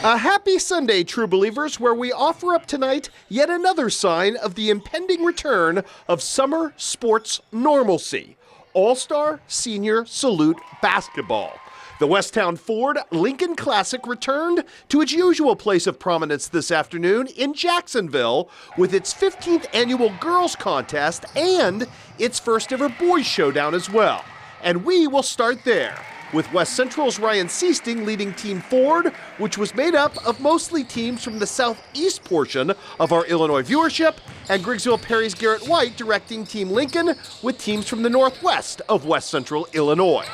A happy Sunday, true believers, where we offer up tonight yet another sign of the impending return of summer sports normalcy. All-Star Senior Salute Basketball. The Westtown Ford Lincoln Classic returned to its usual place of prominence this afternoon in Jacksonville with its 15th annual girls contest and its first ever boys showdown as well. And we will start there, with West Central's Ryan Seasting leading Team Ford, which was made up of mostly teams from the southeast portion of our Illinois viewership, and Griggsville Perry's Garrett White directing Team Lincoln with teams from the northwest of West Central Illinois.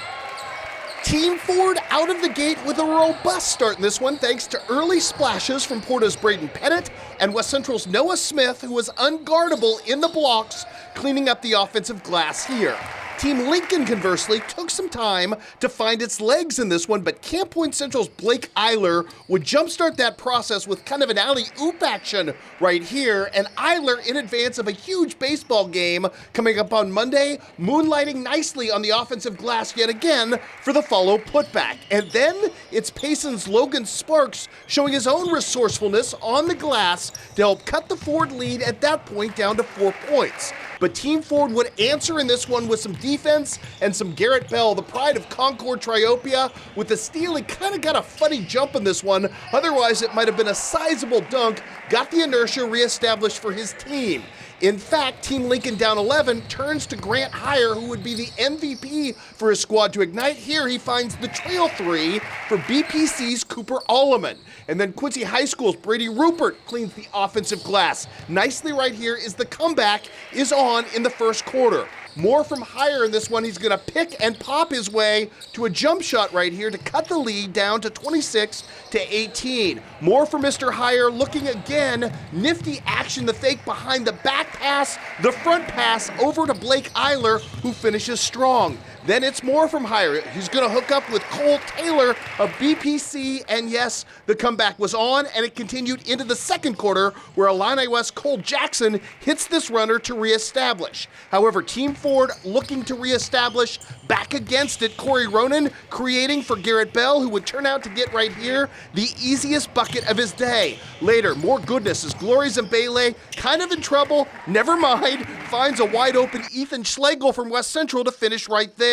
Team Ford out of the gate with a robust start in this one thanks to early splashes from Porta's Braden Pettit and West Central's Noah Smith, who was unguardable in the blocks, cleaning up the offensive glass here. Team Lincoln, conversely, took some time to find its legs in this one, but Camp Point Central's Blake Eiler would jumpstart that process with kind of an alley-oop action right here, and Eiler, in advance of a huge baseball game coming up on Monday, moonlighting nicely on the offensive glass yet again for the follow putback. And then it's Payson's Logan Sparks showing his own resourcefulness on the glass to help cut the Ford lead at that point down to 4 points. But Team Ford would answer in this one with some defense and some Garrett Bell, the pride of Concord Triopia, with the steal. He kind of got a funny jump in this one. Otherwise, it might have been a sizable dunk. Got the inertia reestablished for his team. In fact, Team Lincoln down 11 turns to Grant Heyer, who would be the MVP for his squad to ignite. Here he finds the trail three for BPC's Cooper Alleman. And then Quincy High School's Brady Rupert cleans the offensive glass. Nicely right here is the comeback is on in the first quarter. More from Heyer in this one. He's going to pick and pop his way to a jump shot right here to cut the lead down to 26-18. More for Mr. Heyer, looking again. Nifty action, the fake behind the back pass, the front pass over to Blake Eiler, who finishes strong. Then it's more from Heyer. He's going to hook up with Cole Taylor of BPC, and yes, the comeback was on, and it continued into the second quarter, where Illini West Cole Jackson hits this runner to reestablish. However, Team Ford looking to reestablish, back against it, Corey Ronan creating for Garrett Bell, who would turn out to get right here the easiest bucket of his day. Later, more goodness as Glory Zambele, kind of in trouble, never mind, finds a wide open Ethan Schlegel from West Central to finish right there.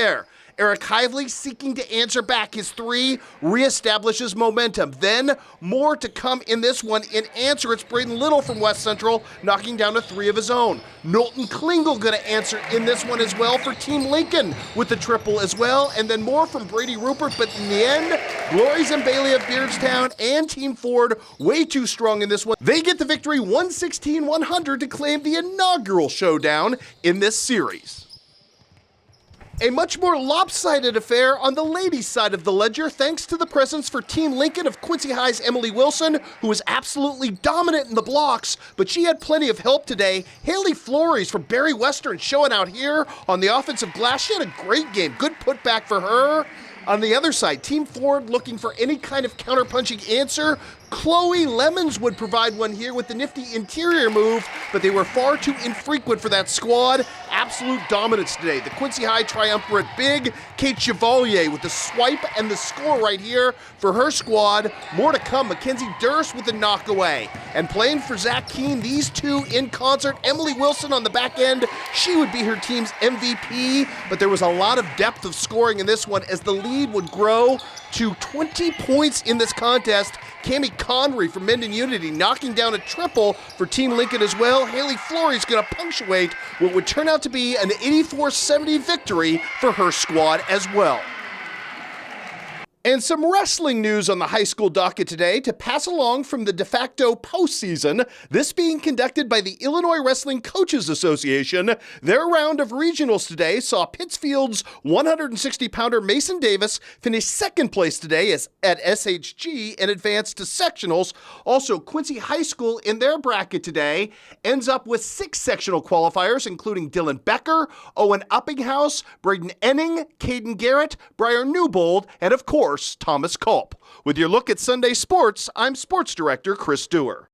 Eric Hively seeking to answer back his three, reestablishes momentum. Then more to come in this one. In answer, it's Braden Little from West Central knocking down a three of his own. Knowlton Klingel going to answer in this one as well for Team Lincoln with the triple as well. And then more from Brady Rupert, but in the end, Glory Zambele of Beardstown and Team Ford way too strong in this one. They get the victory 116-100 to claim the inaugural showdown in this series. A much more lopsided affair on the ladies' side of the ledger, thanks to the presence for Team Lincoln of Quincy High's Emily Wilson, who was absolutely dominant in the blocks, but she had plenty of help today. Haley Flores from Barry Western showing out here on the offensive glass. She had a great game. Good putback for her. On the other side, Team Ford looking for any kind of counterpunching answer. Chloe Lemons would provide one here with the nifty interior move, but they were far too infrequent for that squad. Absolute dominance today. The Quincy High triumvirate big. Kate Chevalier with the swipe and the score right here for her squad. More to come. Mackenzie Durst with the knockaway. And playing for Zach Keene, these two in concert. Emily Wilson on the back end. She would be her team's MVP, but there was a lot of depth of scoring in this one as the lead would grow to 20 points in this contest. Cammie Conry from Menden Unity knocking down a triple for Team Lincoln as well. Haley Flores going to punctuate what would turn out to be an 84-70 victory for her squad as well. And some wrestling news on the high school docket today to pass along from the de facto postseason, this being conducted by the Illinois Wrestling Coaches Association. Their round of regionals today saw Pittsfield's 160-pounder Mason Davis finish second place today at SHG and advance to sectionals. Also, Quincy High School in their bracket today ends up with 6 sectional qualifiers, including Dylan Becker, Owen Uppinghouse, Braden Enning, Caden Garrett, Briar Newbold, and of course, Thomas Culp. With your look at Sunday sports, I'm Sports Director Chris Dewar.